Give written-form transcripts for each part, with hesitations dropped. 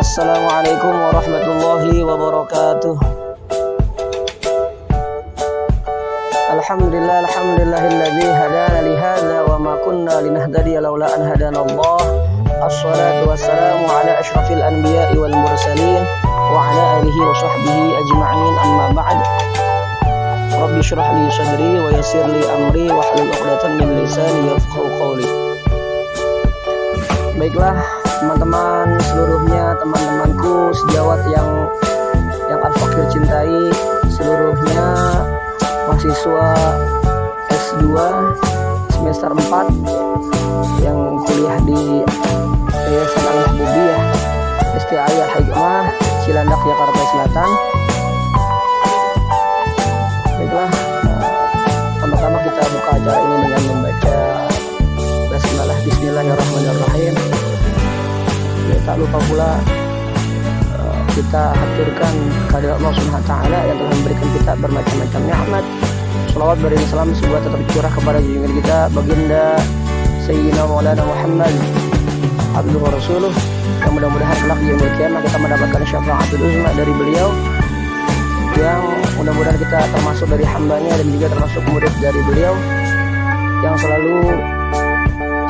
Assalamualaikum warahmatullahi wabarakatuh. Alhamdulillahilladzi hadana li hadza wa ma kunna linahtadiya laula an hadanallah. Assalatu wassalamu ala asyrafil anbiya'i wal mursalin wa ala alihi wa sahbihi ajma'in, amma ba'd. Rabbi shrah li sadri wa yassir li amri wa hlul 'uqdatam min lisani yafqahu qawli. Baiklah teman-teman seluruhnya, teman-temanku sejawat yang Al-Fakir cintai, seluruhnya mahasiswa S2 semester 4 yang kuliah di Yayasan Al-Mahbubiyah STI Al-Hikmah Cilandak, Jakarta Selatan. Baiklah, pertama-tama kita buka acara ini dengan membaca basmalah Bismillahirrahmanirrahim. Ya, tak lupa pula kita haturkan kehadirat Allah Subhanahu wa taala yang telah memberikan kita bermacam-macam nikmat. Shalawat beri salam sebuah tetap curah kepada junjungan kita baginda Sayyidina Maulana Muhammad abduhu wa rasuluh, yang mudah-mudahan kelak di yaumil qiyamah kita mendapatkan syafaatul uzma dari beliau, yang mudah-mudahan kita termasuk dari hambanya dan juga termasuk murid dari beliau yang selalu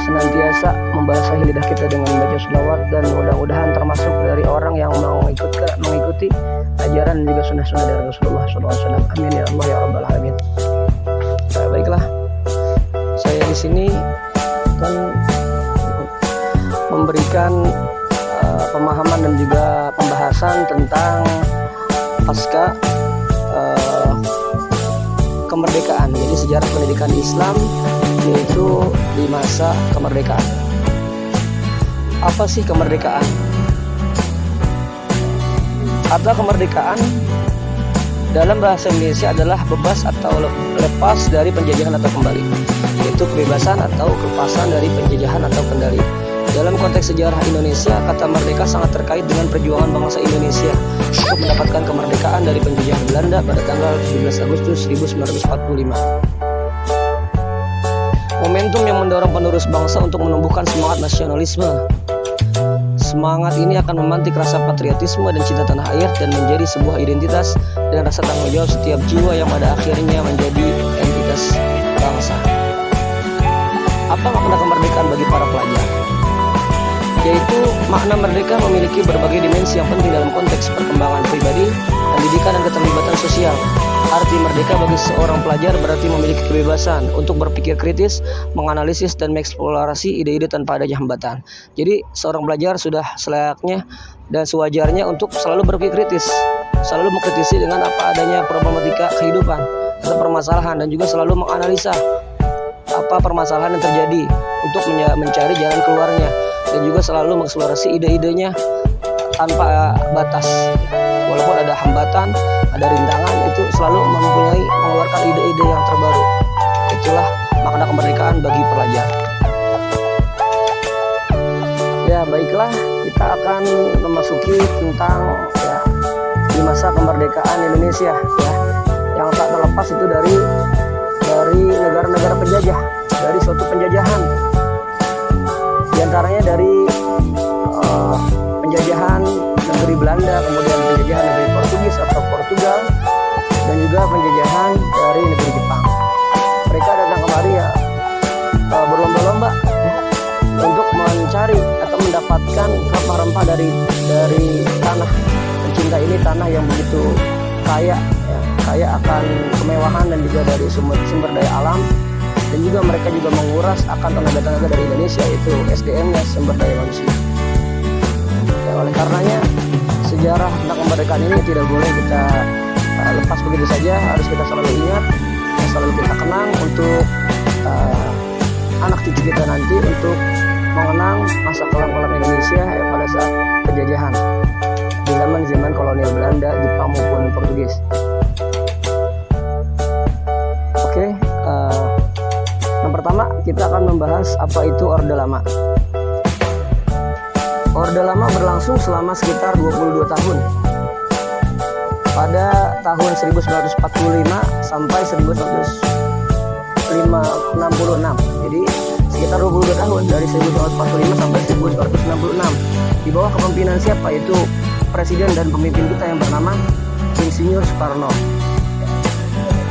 senantiasa membasahi lidah kita dengan membaca sholawat, dan mudah-mudahan termasuk dari orang yang mau mengikuti ajaran dan juga sunnah-sunnah dari Rasulullah SAW. Amin ya Allah ya Rabbal Alamin. Nah, baiklah, saya di sini akan memberikan pemahaman dan juga pembahasan tentang pasca kemerdekaan, jadi sejarah pendidikan Islam yaitu di masa kemerdekaan. Apa sih kemerdekaan? Kata kemerdekaan dalam bahasa Indonesia adalah bebas atau lepas dari penjajahan atau kembali, yaitu kebebasan atau kelepasan dari penjajahan atau kendali. Dalam konteks sejarah Indonesia, kata merdeka sangat terkait dengan perjuangan bangsa Indonesia untuk mendapatkan kemerdekaan dari penjajahan Belanda pada tanggal 17 Agustus 1945. Momentum yang mendorong penerus bangsa untuk menumbuhkan semangat nasionalisme. Semangat ini akan memantik rasa patriotisme dan cinta tanah air dan menjadi sebuah identitas dan rasa tanggung jawab setiap jiwa yang pada akhirnya menjadi entitas bangsa. Apa makna kemerdekaan bagi para pelajar? Yaitu makna merdeka memiliki berbagai dimensi yang penting dalam konteks perkembangan pribadi, pendidikan, dan keterlibatan sosial. Arti merdeka bagi seorang pelajar berarti memiliki kebebasan untuk berpikir kritis, menganalisis, dan mengeksplorasi ide-ide tanpa adanya hambatan. Jadi seorang pelajar sudah selayaknya dan sewajarnya untuk selalu berpikir kritis, selalu mengkritisi dengan apa adanya problematika kehidupan atau permasalahan, dan juga selalu menganalisa apa permasalahan yang terjadi untuk mencari jalan keluarnya, dan juga selalu mengeksplorasi ide-idenya tanpa batas. Walaupun ada hambatan, ada rintangan, itu selalu mengeluarkan ide-ide yang terbaru. Itulah makna kemerdekaan bagi pelajar. Ya, baiklah, kita akan memasuki tentang di masa kemerdekaan Indonesia, yang tak terlepas itu dari negara-negara penjajah, dari suatu penjajahan. Di antaranya dari penjajahan negeri Belanda, kemudian penjajahan negeri Portugis atau Portugal, dan juga penjajahan dari negeri Jepang. Mereka datang kemari berlomba-lomba untuk mencari atau mendapatkan rempah-rempah dari tanah tercinta ini, tanah yang begitu kaya akan kemewahan dan juga dari sumber daya alam, dan juga mereka juga menguras akan tenaga-tenaga dari Indonesia, yaitu SDM-nya, sumber daya manusia. Oleh karenanya sejarah tentang kemerdekaan ini tidak boleh kita lepas begitu saja, harus kita selalu ingat dan selalu kita kenang untuk anak cucu kita nanti, untuk mengenang masa kelam-kelam Indonesia pada saat penjajahan di zaman kolonial Belanda, Jepang maupun Portugis. Oke, yang pertama kita akan membahas apa itu Orde Lama. Orde Lama berlangsung selama sekitar 22 tahun. Pada tahun 1945 sampai 1966. Jadi sekitar 22 tahun, dari 1945 sampai 1966. Di bawah kepemimpinan siapa? Yaitu presiden dan pemimpin kita yang bernama Insinyur Soekarno.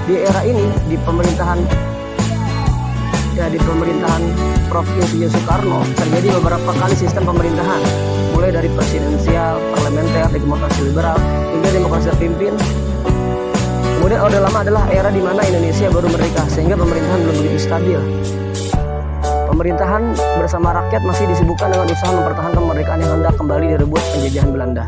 Di era ini, di pemerintahan Prof. Insinyur Soekarno terjadi beberapa kali sistem pemerintahan, mulai dari presidensial, parlementer, demokrasi liberal, hingga demokrasi terpimpin. Kemudian Orde Lama adalah era di mana Indonesia baru merdeka, sehingga pemerintahan belum begitu stabil. Pemerintahan bersama rakyat masih disibukkan dengan usaha mempertahankan kemerdekaan yang hendak kembali direbut penjajahan Belanda.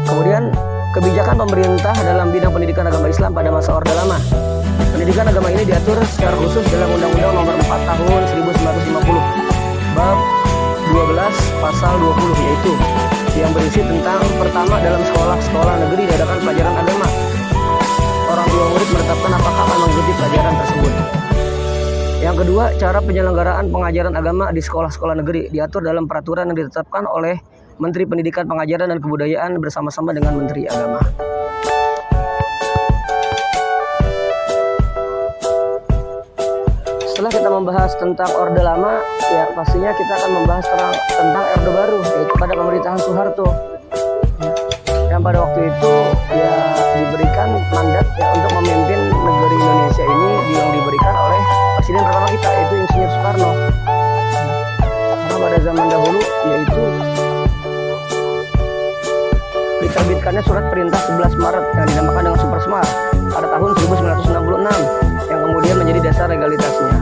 Kemudian kebijakan pemerintah dalam bidang pendidikan agama Islam pada masa Orde Lama. Pendidikan agama ini diatur secara khusus dalam Undang-Undang Nomor 4 Tahun 1950, Bab 12 Pasal 20, yaitu yang berisi tentang pertama, dalam sekolah-sekolah negeri diadakan pelajaran agama. Orang tua murid menetapkan apakah akan mengikuti pelajaran tersebut. Yang kedua, cara penyelenggaraan pengajaran agama di sekolah-sekolah negeri diatur dalam peraturan yang ditetapkan oleh Menteri Pendidikan, Pengajaran, dan Kebudayaan bersama-sama dengan Menteri Agama. Setelah kita membahas tentang Orde Lama, ya pastinya kita akan membahas tentang Orde Baru, yaitu pada pemerintahan Soeharto. Yang pada waktu itu ya diberikan mandat ya untuk memimpin negeri Indonesia ini, yang diberikan oleh presiden pertama kita, yaitu Insinyur Soekarno. Karena pada zaman dahulu yaitu diterbitkannya surat perintah 11 Maret yang dinamakan dengan Supersmar pada tahun 1966 yang kemudian menjadi dasar legalitasnya.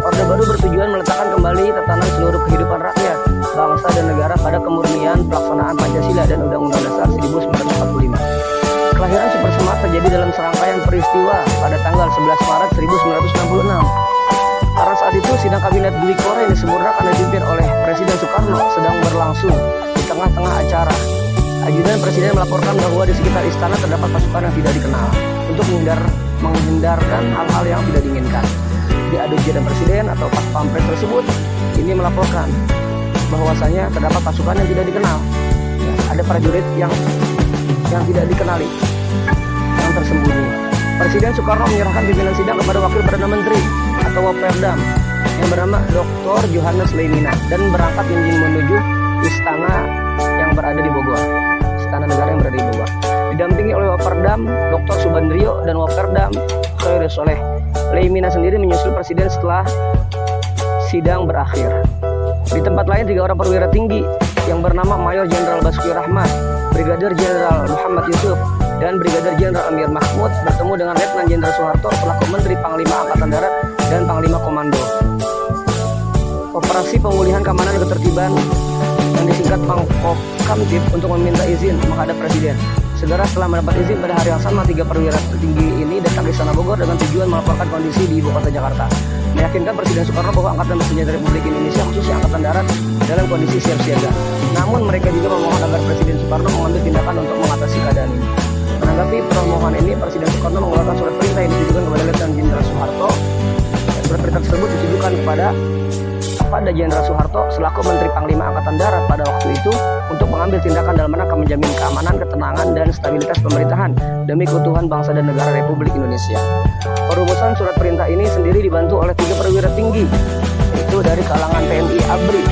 Orde Baru bertujuan meletakkan kembali tatanan seluruh kehidupan rakyat, bangsa, dan negara pada kemurnian pelaksanaan Pancasila dan Undang-Undang Dasar 1945. Kelahiran Supersmar terjadi dalam serangkaian peristiwa pada tanggal 11 Maret 1966. Karena saat itu sidang kabinet Dwi Koré yang disempurnakan dan dipimpin oleh Presiden Soekarno sedang berlangsung di tengah-tengah acara. Ajudan Presiden melaporkan bahwa di sekitar istana terdapat pasukan yang tidak dikenal untuk menghindarkan hal-hal yang tidak diinginkan. Di ajudan Presiden atau Pas Pampres tersebut ini melaporkan bahwasanya terdapat pasukan yang tidak dikenal. Ya, ada prajurit yang tidak dikenali, yang tersembunyi. Presiden Soekarno menyerahkan pimpinan sidang kepada Wakil Perdana Menteri atau Waperdam yang bernama Dr. Johannes Leimina dan berangkat menuju istana yang berada di Bogor, istana negara yang berada di Bogor. Didampingi oleh Waperdam Dr. Subandrio dan Waperdam Khairul Soleh. Leimina sendiri menyusul presiden setelah sidang berakhir. Di tempat lain, 3 orang perwira tinggi yang bernama Mayor Jenderal Basuki Rahmat, Brigadir Jenderal Muhammad Yusuf, dan Brigadir Jenderal Amir Mahmud bertemu dengan Letnan Jenderal Soeharto selaku Menteri Panglima Angkatan Darat dan Panglima Komando. Operasi pemulihan keamanan dan ketertiban yang disingkat Pangkopkamtib untuk meminta izin menghadap Presiden. Segera setelah mendapat izin pada hari yang sama, 3 perwira tinggi ini datang ke Istana Bogor dengan tujuan melaporkan kondisi di ibu kota Jakarta, meyakinkan Presiden Soekarno bahwa Angkatan Bersenjata Republik Indonesia, khususnya Angkatan Darat, dalam kondisi siap siaga. Namun mereka juga memohon agar Presiden Soekarno mengambil tindakan untuk mengatasi keadaan ini. Menanggapi permohonan ini, Presiden Soekarno mengeluarkan surat perintah yang ditujukan kepada Letnan Jenderal Soeharto. Surat perintah tersebut ditujukan kepada Jenderal Soeharto selaku Menteri Panglima Angkatan Darat pada waktu itu untuk mengambil tindakan dalam rangka menjamin keamanan, ketenangan, dan stabilitas pemerintahan demi keutuhan bangsa dan negara Republik Indonesia. Perumusan surat perintah ini sendiri dibantu oleh 3 perwira tinggi, yaitu dari kalangan TNI ABRI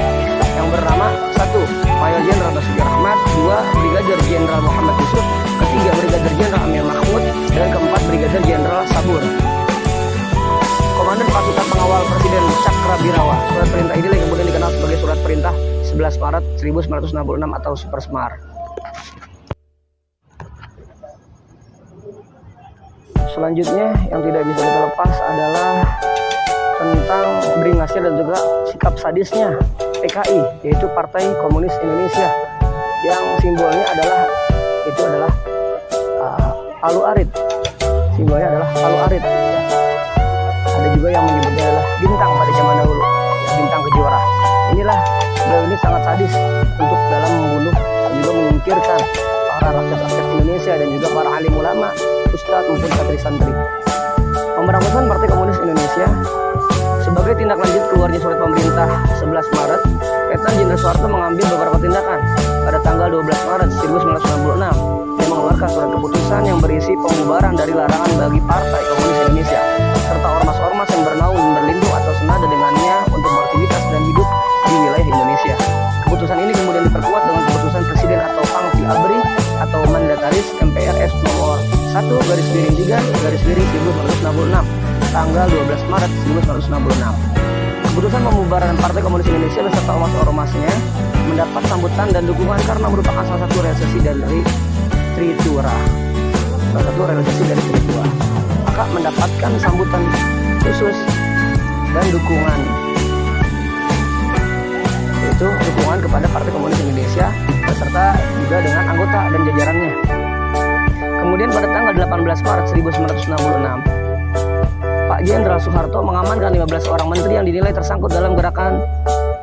yang bernama 1. Mayor Jenderal Basuki Rahmat, 2. Brigadir Jenderal Muhammad Yusuf, 3. Brigadir Jenderal Amir Mahmud, dan 4. Brigadir Jenderal Sabur, Komandan Pasukan Pengawal Presiden Cakrabirawa. Surat perintah ini kemudian dikenal sebagai Surat Perintah 11 Maret 1966 atau Supersmar. Selanjutnya yang tidak bisa kita lepas adalah tentang beringasnya dan juga sikap sadisnya PKI, yaitu Partai Komunis Indonesia, yang simbolnya adalah palu arit. Simbolnya adalah palu arit. Ada juga yang menyebutnya adalah bintang pada zaman dahulu, ya, bintang kejora. Inilah beliau ini sangat sadis untuk dalam membunuh dan juga menyingkirkan para rakyat-rakyat Indonesia dan juga para alim ulama, ustadz maupun santri-santri. Pemberangusan Partai Komunis Indonesia sebagai tindak lanjut keluarnya surat pemerintah 11 Maret, Letnan Jenderal Soeharto mengambil beberapa tindakan. Pada tanggal 12 Maret 1966, dia mengeluarkan surat keputusan yang berisi pembubaran dari larangan bagi Partai Komunis Indonesia serta ormas-ormas yang bernaung dan berlindung atau senada dengannya untuk beraktivitas dan hidup di wilayah Indonesia. 1/3/1966 tanggal 12 Maret 1966. Keputusan pembubaran Partai Komunis Indonesia beserta ormas-ormasnya mendapat sambutan dan dukungan karena merupakan salah satu realisasi dari Tritura. Maka mendapatkan sambutan khusus dan dukungan, yaitu dukungan kepada Partai Komunis Indonesia beserta juga dengan anggota dan jajarannya. Kemudian pada tanggal 18 Maret 1966, Pak Jenderal Soeharto mengamankan 15 orang menteri yang dinilai tersangkut dalam gerakan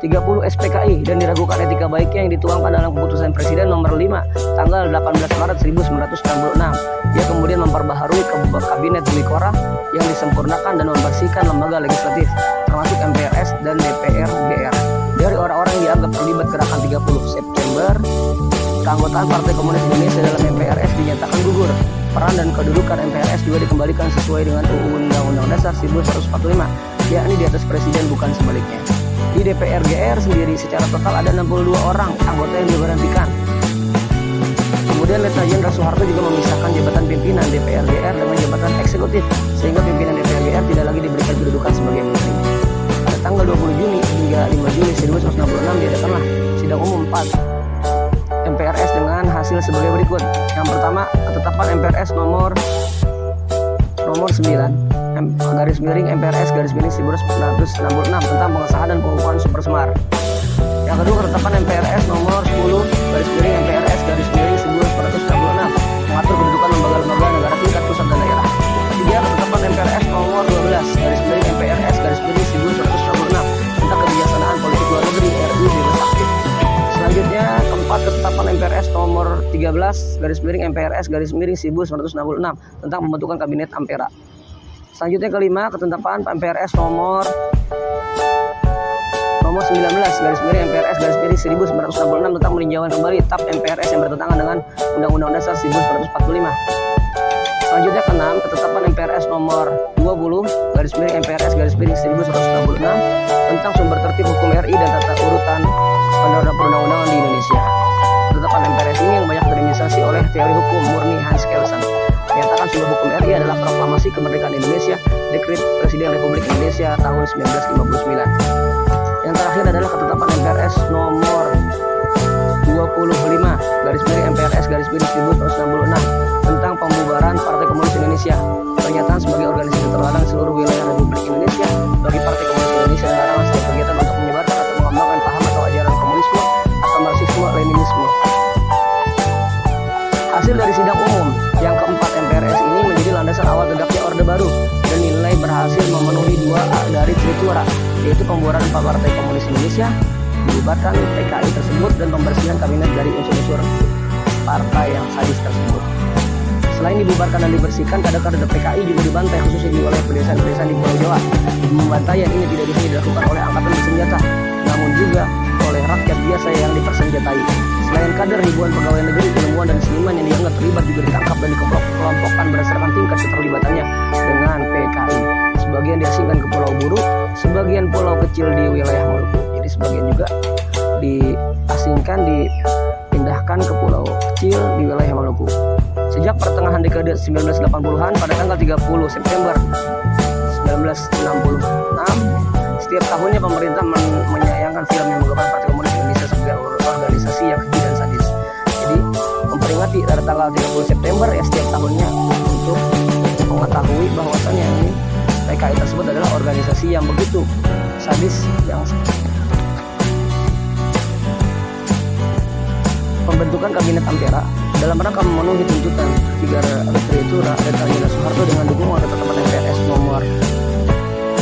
30 SPKI dan diragukan etika baiknya yang dituangkan dalam keputusan Presiden nomor 5 tanggal 18 Maret 1966. Dia kemudian memperbaharui kabinet Bikora yang disempurnakan dan membersihkan lembaga legislatif termasuk MPRS dan DPR GR. Dari orang-orang yang dianggap terlibat gerakan 30 September, keanggotaan Partai Komunis Indonesia dalam MPRS dinyatakan gugur. Peran dan kedudukan MPRS juga dikembalikan sesuai dengan Undang-Undang Dasar 1945, yakni di atas Presiden bukan sebaliknya. Di DPR GR sendiri secara total ada 62 orang anggota yang diberhentikan. Kemudian Letnan Jenderal Soeharto juga memisahkan jabatan pimpinan DPR GR dengan jabatan eksekutif, sehingga pimpinan DPR GR tidak lagi diberikan kedudukan sebagai menteri. Pada tanggal 20 Juni hingga 5 Juli 1966 diadakanlah sidang umum 4 MPRS dengan hasil sebagai berikut. Yang pertama, ketetapan MPRS nomor 9/MPRS/1966 tentang pengesahan dan pengukuhan Supersemar. Yang kedua, ketetapan MPRS nomor 10/MPRS/1966 mengatur kedudukan lembaga-lembaga negara tingkat pusat dan daerah. Ketiga, ketetapan MPRS nomor 12/MPRS/1966 tentang kebijaksanaan politik luar negeri RI bebas aktif. Selanjutnya, keempat, ketetapan MPRS nomor 13/MPRS/1966 tentang pembentukan kabinet Ampera. Selanjutnya, kelima, ketetapan MPRS nomor 19/MPRS/1966 tentang peninjauan kembali TAP MPRS yang bertentangan dengan Undang-Undang Dasar 1945. Selanjutnya, keenam, ketetapan MPRS nomor 20/MPRS/1966 tentang sumber tertib hukum RI dan tata urutan undang-undang perundang-undangan di Indonesia. Ketetapan MPRS ini yang banyak terinisiasi oleh teori hukum murni Hans Kelsen. Menyatakan sumber hukum RI adalah Proklamasi Kemerdekaan Indonesia, Dekret Presiden Republik Indonesia tahun 1959. Yang terakhir adalah ketetapan MPRS nomor 25/MPRS/1966 tentang pembubaran Partai Komunis Indonesia. Pernyataan sebagai organisasi terlarang seluruh wilayah Republik Indonesia bagi Partai Komunis Indonesia dan larangan setiap kegiatan untuk menyebarkan atau mengembangkan paham atau ajaran komunisme atau Marxisme-Leninisme. Hasil dari sidang umum yang keempat MPRS ini menjadi landasan awal tegaknya Orde Baru dan dinilai berhasil memenuhi 2 dari Tritura, yaitu pembubaran Partai Komunis Indonesia, membubarkan PKI tersebut, dan pembersihan kabinet dari unsur-unsur partai yang sadis tersebut. Selain dibubarkan dan dibersihkan, kader-kader PKI juga dibantai, khususnya di wilayah pedesaan-pedesaan di Pulau Jawa. Pembantaian ini tidak hanya dilakukan oleh angkatan bersenjata, namun juga oleh rakyat biasa yang dipersenjatai. Selain kader, ribuan pegawai negeri, ilmuwan, dan seniman yang dianggap terlibat juga ditangkap dan dikelompokkan berdasarkan tingkat keterlibatannya dengan PKI. Sebagian diasingkan ke Pulau Buru, sebagian pulau kecil di wilayah Maluku. Jadi sebagian juga diasingkan, dipindahkan ke pulau kecil di wilayah Maluku. Sejak pertengahan dekade 1980-an, pada tanggal 30 September 1966, setiap tahunnya pemerintah menyayangkan film yang menggambarkan Partai Komunis Indonesia sebagai organisasi yang keji dan sadis. Jadi memperingati pada tanggal 30 September ya setiap tahunnya untuk mengetahui bahwasannya ini PKI tersebut adalah organisasi yang begitu sadis, yang pembentukan kabinet Ampera dalam rangka memenuhi tuntutan ketiga Tritura Letnan Jenderal Soeharto dengan dukungan ketetapan MPRS nomor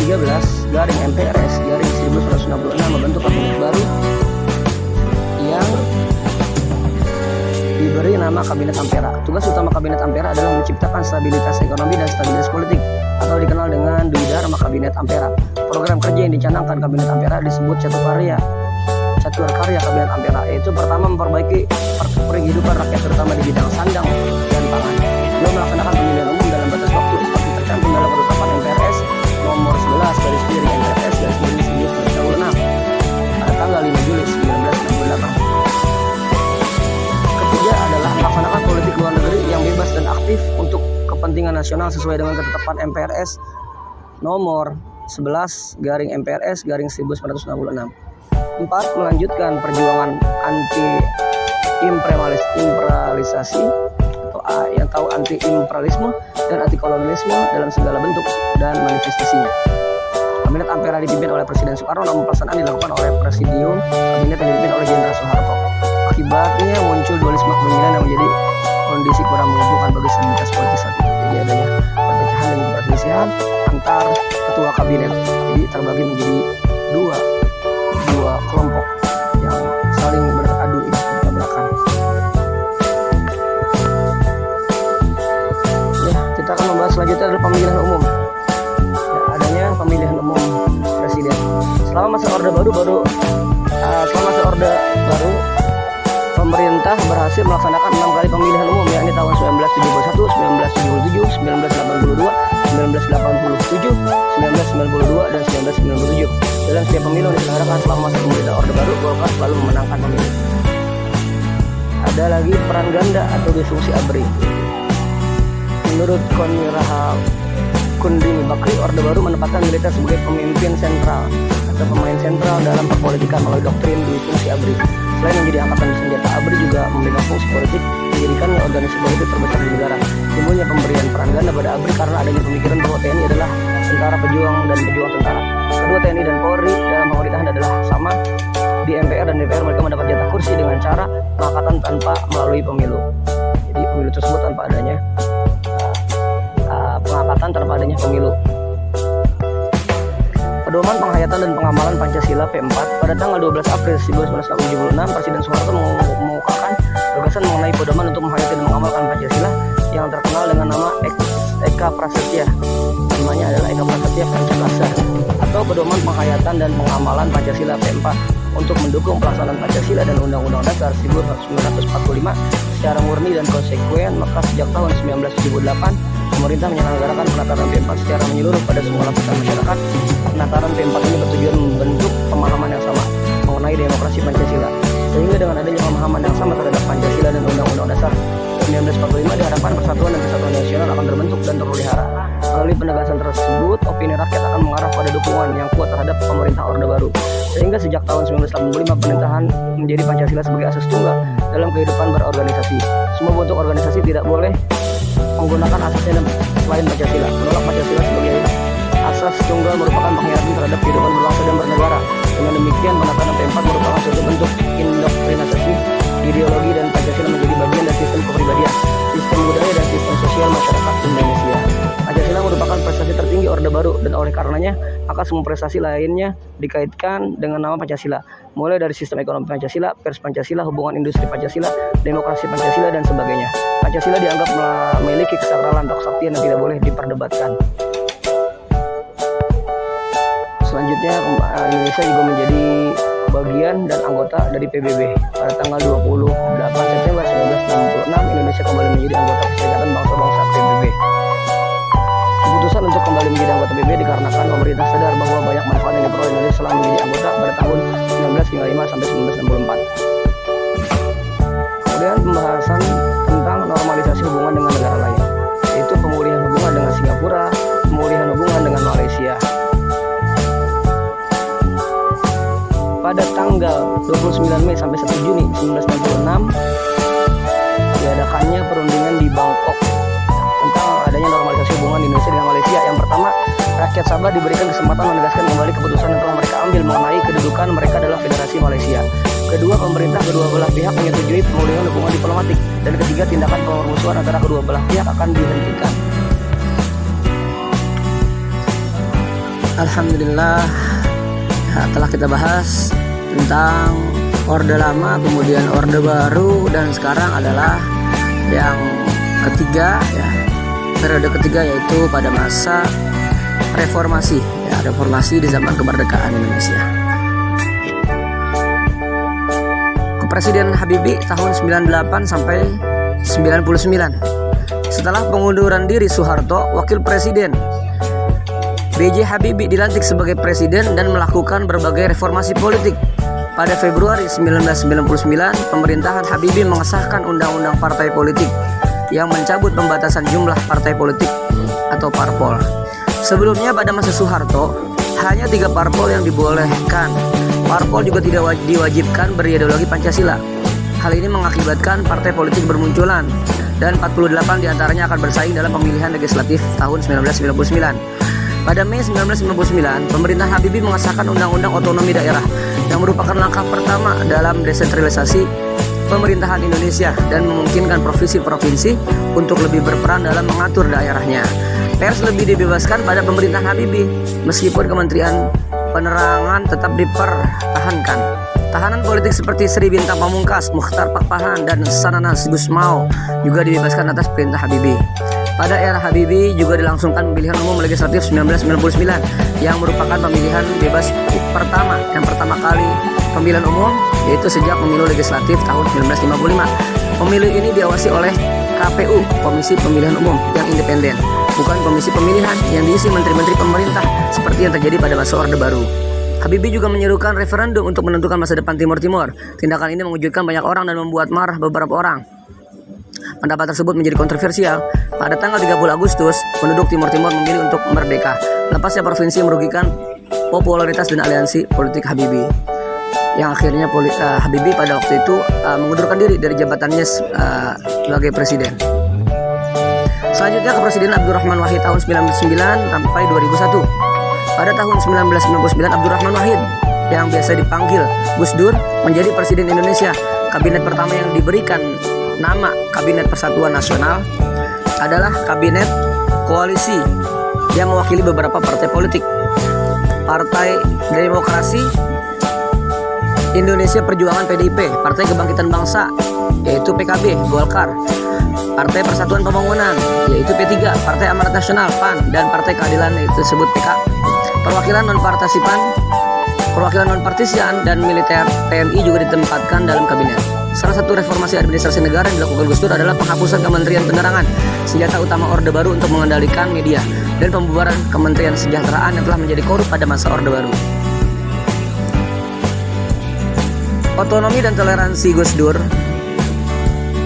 13/MPRS/1966 membentuk kabinet baru yang diberi nama Kabinet Ampera. Tugas utama Kabinet Ampera adalah menciptakan stabilitas ekonomi dan stabilitas politik atau dikenal dengan Dwi Dharma Kabinet Ampera. Program kerja yang dicanangkan Kabinet Ampera disebut catur karya Kabinet Ampera, yaitu pertama memperbaiki penghidupan rakyat terutama di bidang sandang dan pangan. Beliau melaksanakan pemilihan umum dalam batas waktu seperti tercantum dalam ketetapan MPRS nomor 11/MPRS/1966 pada tanggal 5 Juli 1968. Ketiga adalah melaksanakan politik luar negeri yang bebas dan aktif untuk kepentingan nasional sesuai dengan ketetapan MPRS nomor 11/MPRS/1966. 4. Melanjutkan perjuangan anti imperialisasi atau yang tahu anti imperialisme dan anti kolonialisme dalam segala bentuk dan manifestasinya. Kabinet Ampera dipimpin oleh Presiden Soekarno, namun pelaksanaan dilakukan oleh Presidium Kabinet yang dipimpin oleh Jenderal Soeharto. Akibatnya muncul dualisme kepemimpinan yang menjadi kondisi kurang menguntungkan bagi stabilitas politik saat itu. Jadi adanya perpecahan dan perselisihan antar ketua kabinet. Jadi terbagi menjadi dua kelompok yang saling beradu bertabrakan. Ya, kita akan membahas selanjutnya adalah pemilihan umum. Ya, adanya pemilihan umum presiden. Selama masa Orde Baru, pemerintah berhasil melaksanakan 6 kali pemilihan umum, yakni tahun 1971, 1977, 1982, 1987, 1992, dan 1997. Dalam setiap pemilu yang diselenggarakan selama masa pemerintah Orde Baru, Golkar selalu memenangkan pemilu. Ada lagi peran ganda atau disfungsi ABRI. Menurut Koniraha Kundini Bakri, Orde Baru menempatkan militer sebagai pemimpin sentral atau pemain sentral dalam perpolitikan melalui doktrin disfungsi ABRI. Selain menjadi angkatan bersenjata, ABRI juga memegang fungsi politik, didirikannya organisasi politik terbesar di negara. Timbulnya pemberian peran ganda pada ABRI karena adanya pemikiran bahwa TNI adalah tentara pejuang dan pejuang tentara. Kedua TNI dan Polri dalam pemerintahan adalah sama. Di MPR dan DPR mereka mendapat jatah kursi dengan cara pengangkatan tanpa melalui pemilu. Jadi pemilu tersebut tanpa adanya pengangkatan tanpa adanya pemilu. Pedoman penghayatan dan pengamalan Pancasila P4 pada tanggal 12 April 1976, Presiden Soeharto mengukakan gagasan mengenai pedoman untuk menghayati dan mengamalkan Pancasila yang terkenal dengan nama Eka Prasetya. Namanya adalah Eka Prasetya Pancasila atau pedoman penghayatan dan pengamalan Pancasila P4 untuk mendukung pelaksanaan Pancasila dan Undang-Undang Dasar 1945 secara murni dan konsekuen. Maka sejak tahun 1978 pemerintah menyelenggarakan penataran P4 secara menyeluruh pada semua lapisan masyarakat. Penataran P4 ini bertujuan membentuk pemahaman yang sama mengenai demokrasi Pancasila, sehingga dengan adanya pemahaman yang sama terhadap Pancasila dan Undang-Undang Dasar 1945 diharapkan persatuan dan kesatuan nasional akan terbentuk dan terpelihara. Melalui penegasan tersebut, opini rakyat akan mengarah pada dukungan yang kuat terhadap pemerintah Orde Baru, sehingga sejak tahun 1985 pemerintahan menjadi Pancasila sebagai asas tunggal dalam kehidupan berorganisasi. Semua bentuk organisasi tidak boleh menggunakan asasnya selain Pancasila. Menolak Pancasila sebagai asas tunggal merupakan pengkhianatan terhadap kehidupan berbangsa dan bernegara. Dengan demikian, penataran P4 merupakan suatu bentuk indoktrinasi ideologi dan Pancasila menjadi bagian dari sistem kepribadian, sistem budaya dan sistem sosial masyarakat Indonesia. Pancasila merupakan prestasi tertinggi Orde Baru dan oleh karenanya maka semua prestasi lainnya dikaitkan dengan nama Pancasila, mulai dari sistem ekonomi Pancasila, pers Pancasila, hubungan industri Pancasila, demokrasi Pancasila, dan sebagainya. Pancasila dianggap memiliki kesakralan atau kesaktian yang tidak boleh diperdebatkan. Selanjutnya, Indonesia juga menjadi bagian dan anggota dari PBB. Pada tanggal 28 September 1966, Indonesia kembali menjadi anggota Perserikatan Bangsa-Bangsa PBB. Keputusan untuk kembali menjadi anggota PBB dikarenakan pemerintah sadar bahwa banyak manfaat yang diperoleh Indonesia selama menjadi anggota pada tahun 1955 sampai 1964. Kemudian pembahasan tentang normalisasi hubungan dengan negara lain, yaitu pemulihan hubungan dengan Singapura, pemulihan hubungan dengan Malaysia. Pada tanggal 29 Mei sampai 1 Juni 1966 diadakannya perundingan di Bangkok tentang adanya normalisasi hubungan Indonesia dengan Malaysia. Yang pertama, rakyat Sabah diberikan kesempatan menegaskan kembali keputusan yang telah mereka ambil mengenai kedudukan mereka dalam Federasi Malaysia. Kedua, pemerintah kedua belah pihak menyetujui pemulihan hubungan diplomatik. Dan ketiga, tindakan permusuhan antara kedua belah pihak akan dihentikan. Alhamdulillah, telah kita bahas tentang Orde Lama, kemudian Orde Baru, dan sekarang adalah yang ketiga, ya, periode ketiga, yaitu pada masa reformasi, ya, reformasi di zaman kemerdekaan Indonesia. Presiden Habibie tahun 98 sampai 99. Setelah pengunduran diri Soeharto, Wakil Presiden B.J. Habibie dilantik sebagai presiden dan melakukan berbagai reformasi politik. Pada Februari 1999, pemerintahan Habibie mengesahkan Undang-Undang Partai Politik. yang mencabut pembatasan jumlah partai politik atau parpol. Sebelumnya pada masa Soeharto, hanya 3 parpol yang dibolehkan. Parpol juga tidak diwajibkan berideologi Pancasila. Hal ini mengakibatkan partai politik bermunculan dan 48 diantaranya akan bersaing dalam pemilihan legislatif tahun 1999. Pada Mei 1999, pemerintah Habibie mengesahkan Undang-Undang Otonomi Daerah yang merupakan langkah pertama dalam desentralisasi pemerintahan Indonesia dan memungkinkan provinsi-provinsi untuk lebih berperan dalam mengatur daerahnya. Pers lebih dibebaskan pada pemerintahan Habibie, meskipun Kementerian Penerangan tetap dipertahankan. Tahanan politik seperti Sri Bintang Pamungkas, Muchtar Pakpahan, dan Sananas Gusmao juga dibebaskan atas perintah Habibie. Pada era Habibie juga dilangsungkan pemilihan umum legislatif 1999 yang merupakan pemilihan bebas yang pertama kali pemilihan umum, yaitu sejak pemilu legislatif tahun 1955. Pemilu ini diawasi oleh KPU, Komisi Pemilihan Umum yang independen, bukan komisi pemilihan yang diisi menteri-menteri pemerintah seperti yang terjadi pada masa Orde Baru. Habibie juga menyerukan referendum untuk menentukan masa depan Timur Timur. Tindakan ini mengejutkan banyak orang dan membuat marah beberapa orang. Pendapat tersebut menjadi kontroversial. Pada tanggal 30 Agustus, penduduk Timur Timur memilih untuk merdeka. Lepasnya provinsi merugikan popularitas dan aliansi politik Habibie. Yang akhirnya Habibie pada waktu itu mengundurkan diri dari jabatannya sebagai presiden. Selanjutnya Kepresiden Abdurrahman Wahid tahun 1999 sampai 2001. Pada tahun 1999, Abdurrahman Wahid yang biasa dipanggil Gus Dur menjadi Presiden Indonesia. Kabinet pertama yang diberikan nama Kabinet Persatuan Nasional adalah Kabinet Koalisi yang mewakili beberapa partai politik. Partai Demokrasi Indonesia Perjuangan PDIP, Partai Kebangkitan Bangsa yaitu PKB, Golkar, Partai Persatuan Pembangunan yaitu P3, Partai Amanat Nasional PAN, dan Partai Keadilan yaitu disebut PK. Perwakilan non-partisian dan militer TNI juga ditempatkan dalam kabinet. Salah satu reformasi administrasi negara yang dilakukan Gus Dur adalah penghapusan Kementerian Penerangan, senjata utama Orde Baru untuk mengendalikan media, dan pembubaran Kementerian Kesejahteraan yang telah menjadi korup pada masa Orde Baru. Otonomi dan toleransi Gus Dur.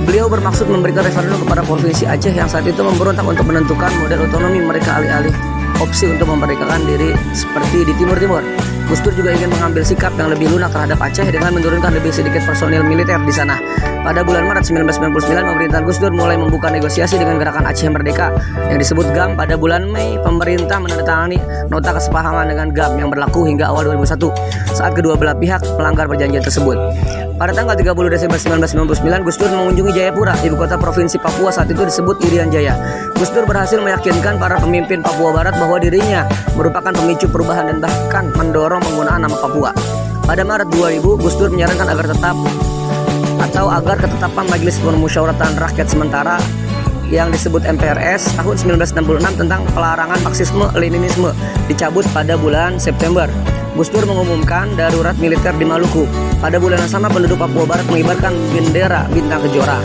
Beliau bermaksud memberikan referendum kepada Provinsi Aceh yang saat itu memberontak untuk menentukan model otonomi mereka alih-alih opsi untuk memerdekakan diri seperti di Timur Timur. Gus Dur juga ingin mengambil sikap yang lebih lunak terhadap Aceh dengan menurunkan lebih sedikit personil militer di sana. Pada bulan Maret 1999, pemerintahan Gus Dur mulai membuka negosiasi dengan Gerakan Aceh Merdeka yang disebut GAM. Pada bulan Mei, pemerintah menandatangani nota kesepahaman dengan GAM yang berlaku hingga awal 2001 saat kedua belah pihak melanggar perjanjian tersebut. Pada tanggal 30 Desember 1999, Gus Dur mengunjungi Jayapura, ibu kota provinsi Papua saat itu disebut Irian Jaya. Gus Dur berhasil meyakinkan para pemimpin Papua Barat bahwa dirinya merupakan pemicu perubahan dan bahkan mendorong penggunaan nama Papua. Pada Maret 2000, Gus Dur menyarankan agar ketetapan Majelis Permusyawaratan Rakyat Sementara yang disebut MPRS tahun 1966 tentang pelarangan Marxisme-Leninisme dicabut pada bulan September. Gus Dur mengumumkan darurat militer di Maluku. Pada bulan yang sama, penduduk Papua Barat mengibarkan bendera Bintang Kejora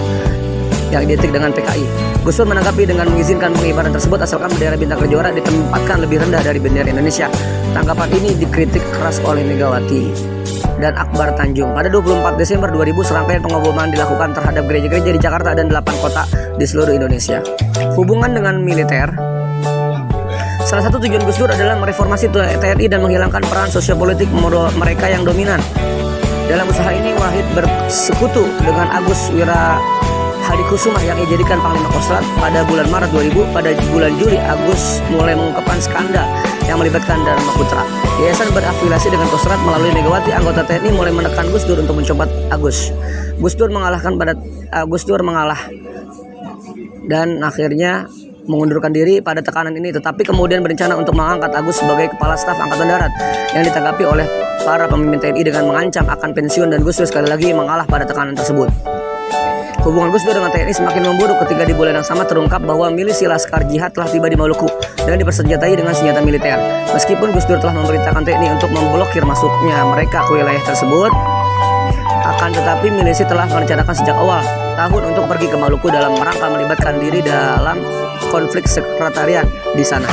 yang identik dengan PKI. Gus Dur menanggapi dengan mengizinkan pengibaran tersebut asalkan bendera Bintang Kejora ditempatkan lebih rendah dari bendera Indonesia. Tanggapan ini dikritik keras oleh Megawati dan Akbar Tanjung. Pada 24 Desember 2000, serangkaian pengeboman dilakukan terhadap gereja-gereja di Jakarta dan 8 kota di seluruh Indonesia. Hubungan dengan militer. Salah satu tujuan Gus Dur adalah mereformasi TNI dan menghilangkan peran sosiopolitik mereka yang dominan. Dalam usaha ini, Wahid bersekutu dengan Agus Wira Hadikusumah yang dijadikan Panglima Kostrat pada bulan Maret 2000. Pada bulan Juli, Agus mulai mengungkapkan skandal yang melibatkan Dharma Putra. Yayasan berafiliasi dengan Kostrat melalui Megawati. Anggota TNI mulai menekan Gus Dur untuk mencopot Agus. Gus Dur mengalah dan akhirnya mengundurkan diri pada tekanan ini, tetapi kemudian berencana untuk mengangkat Agus sebagai Kepala Staf Angkatan Darat yang ditanggapi oleh para pemimpin TNI dengan mengancam akan pensiun, dan Gus Dur sekali lagi mengalah pada tekanan tersebut. Hubungan Gus Dur dengan TNI semakin memburuk ketika di bulan yang sama terungkap bahwa milisi Laskar Jihad telah tiba di Maluku dan dipersenjatai dengan senjata militer. Meskipun Gus Dur telah memerintahkan TNI untuk memblokir masuknya mereka ke wilayah tersebut, akan tetapi milisi telah merencanakan sejak awal tahun untuk pergi ke Maluku dalam rangka melibatkan diri dalam konflik sekretariat di sana.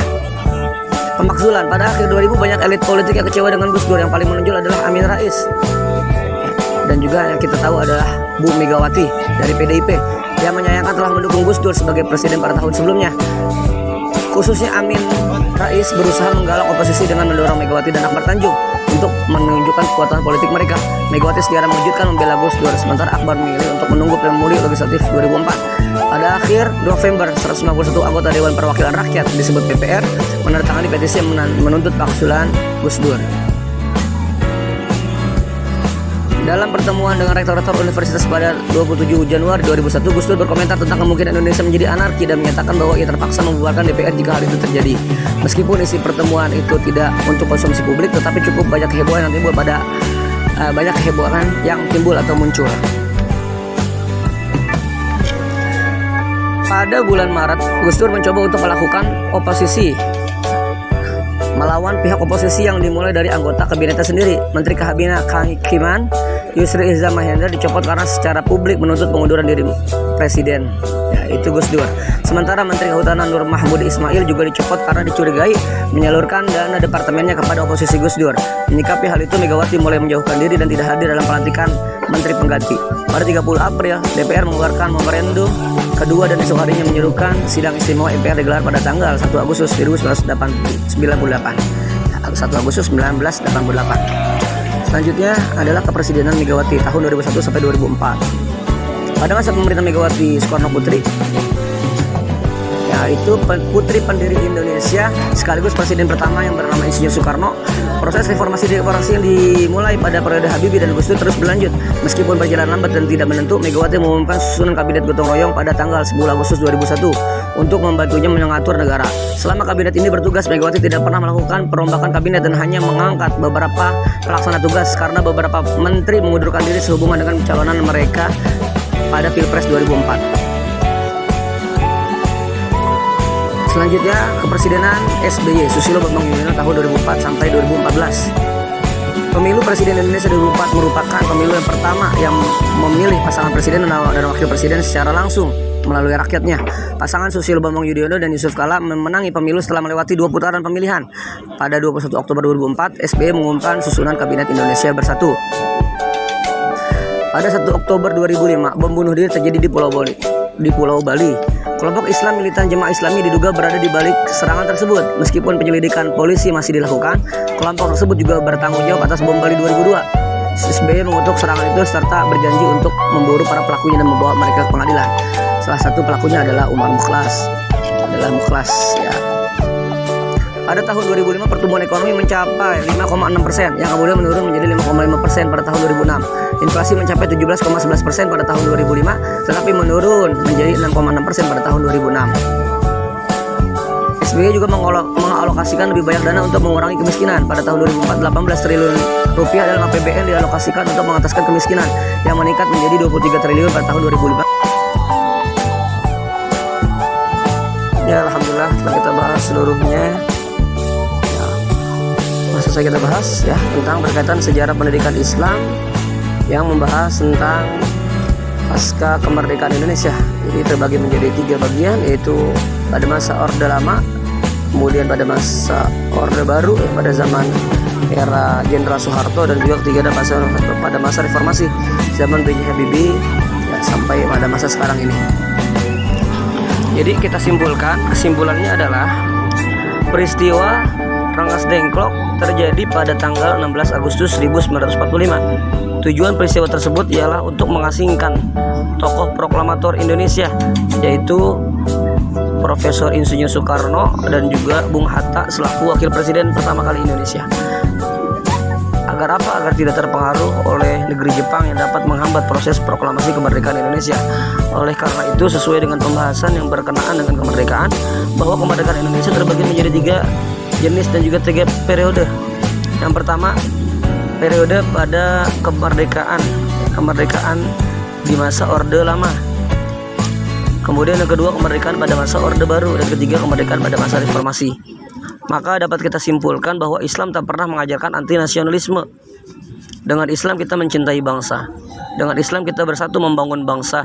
Pemakzulan. Pada akhir 2000, banyak elit politik yang kecewa dengan Gus Dur. Yang paling menonjol adalah Amin Rais, dan juga yang kita tahu adalah Bu Megawati dari PDIP, yang menyayangkan telah mendukung Gus Dur sebagai presiden pada tahun sebelumnya. Khususnya Amin Rais berusaha menggalak oposisi dengan mendorong Megawati dan Akbar Tanjung untuk menunjukkan kekuatan politik mereka. Megawati secara mengejutkan membela Gus Dur, sementara Akbar memilih untuk menunggu pemilu legislatif 2004. Pada akhir November, 151 anggota Dewan Perwakilan Rakyat disebut DPR menandatangani petisi yang menuntut pemakzulan Gus Dur. Dalam pertemuan dengan rektor-rektor universitas pada 27 Januari 2001, Gus Dur berkomentar tentang kemungkinan Indonesia menjadi anarki dan menyatakan bahwa ia terpaksa membubarkan DPR jika hal itu terjadi. Meskipun isi pertemuan itu tidak untuk konsumsi publik, tetapi cukup banyak kehebohan yang timbul atau muncul. Pada bulan Maret, Gus Dur mencoba untuk melakukan oposisi melawan pihak oposisi yang dimulai dari anggota kabinetnya sendiri. Menteri Kehakiman Yusri Izzah Mahendra dicopot karena secara publik menuntut pengunduran diri presiden, yaitu Gus Dur. Sementara Menteri Kehutanan Nur Mahmud Ismail juga dicopot karena dicurigai menyalurkan dana departemennya kepada oposisi Gus Dur. Menyikapi hal itu, Megawati mulai menjauhkan diri dan tidak hadir dalam pelantikan menteri pengganti. Pada 30 April, DPR mengeluarkan memorandum kedua dan esok harinya menyuruhkan sidang istimewa MPR digelar pada tanggal 1 Agustus 1998. 1 Agustus 1988. Selanjutnya adalah kepresidenan Megawati tahun 2001 sampai 2004. Pada masa pemerintahan Megawati Soekarno Putri, yaitu putri pendiri Indonesia sekaligus presiden pertama yang bernama Insinyur Soekarno, proses reformasi yang dimulai pada periode Habibie dan Gus Dur terus berlanjut. Meskipun berjalan lambat dan tidak menentu, Megawati mengumumkan susunan kabinet gotong royong pada tanggal 10 Agustus 2001 untuk membantunya mengatur negara. Selama kabinet ini bertugas, Megawati tidak pernah melakukan perombakan kabinet dan hanya mengangkat beberapa pelaksana tugas karena beberapa menteri mengundurkan diri sehubungan dengan pencalonan mereka pada Pilpres 2004. Selanjutnya, kepresidenan SBY Susilo Bambang Yudhoyono tahun 2004 sampai 2014. Pemilu Presiden Indonesia 2004 merupakan pemilu yang pertama yang memilih pasangan presiden dan wakil presiden secara langsung melalui rakyatnya. Pasangan Susilo Bambang Yudhoyono dan Yusuf Kala memenangi pemilu setelah melewati 2 putaran pemilihan. Pada 21 Oktober 2004, SBY mengumumkan susunan Kabinet Indonesia Bersatu. Pada 1 Oktober 2005, bom bunuh diri terjadi di Pulau Bali. Kelompok Islam militan Jemaah Islami diduga berada di balik serangan tersebut. Meskipun penyelidikan polisi masih dilakukan, kelompok tersebut juga bertanggung jawab atas bom Bali 2002. SBY mengutuk serangan itu serta berjanji untuk memburu para pelakunya dan membawa mereka ke pengadilan. Salah satu pelakunya adalah Umar Mukhlas. Ya. Pada tahun 2005, pertumbuhan ekonomi mencapai 5,6%, yang kemudian menurun menjadi 5,5% pada tahun 2006. Inflasi mencapai 17,11% pada tahun 2005, tetapi menurun menjadi 6,6% pada tahun 2006. SBY juga mengalokasikan lebih banyak dana untuk mengurangi kemiskinan. Pada tahun 2004, 18 triliun rupiah dalam APBN dialokasikan untuk mengataskan kemiskinan, yang meningkat menjadi 23 triliun pada tahun 2005. Ya, alhamdulillah telah kita bahas seluruhnya. Selesai kita bahas ya tentang berkaitan sejarah pendidikan Islam yang membahas tentang pasca kemerdekaan Indonesia. Jadi terbagi menjadi 3 bagian, yaitu pada masa Orde Lama, kemudian pada masa Orde Baru pada zaman era Jenderal Soeharto, dan juga ketiga pada masa reformasi zaman B.J. Habibie ya, sampai pada masa sekarang ini. Jadi kita kesimpulannya adalah peristiwa Rengas Dengklok terjadi pada tanggal 16 Agustus 1945. Tujuan peristiwa tersebut ialah untuk mengasingkan tokoh proklamator Indonesia, yaitu Profesor Insinyur Soekarno dan juga Bung Hatta selaku wakil presiden pertama kali Indonesia. Agar apa? Agar tidak terpengaruh oleh negeri Jepang yang dapat menghambat proses proklamasi kemerdekaan Indonesia. Oleh karena itu, sesuai dengan pembahasan yang berkenaan dengan kemerdekaan, bahwa kemerdekaan Indonesia terbagi menjadi 3 jenis dan juga 3 periode. Yang pertama, periode pada kemerdekaan di masa Orde Lama. Kemudian yang kedua, kemerdekaan pada masa Orde Baru, dan ketiga, kemerdekaan pada masa reformasi. Maka dapat kita simpulkan bahwa Islam tak pernah mengajarkan anti nasionalisme. Dengan Islam kita mencintai bangsa. Dengan Islam kita bersatu membangun bangsa.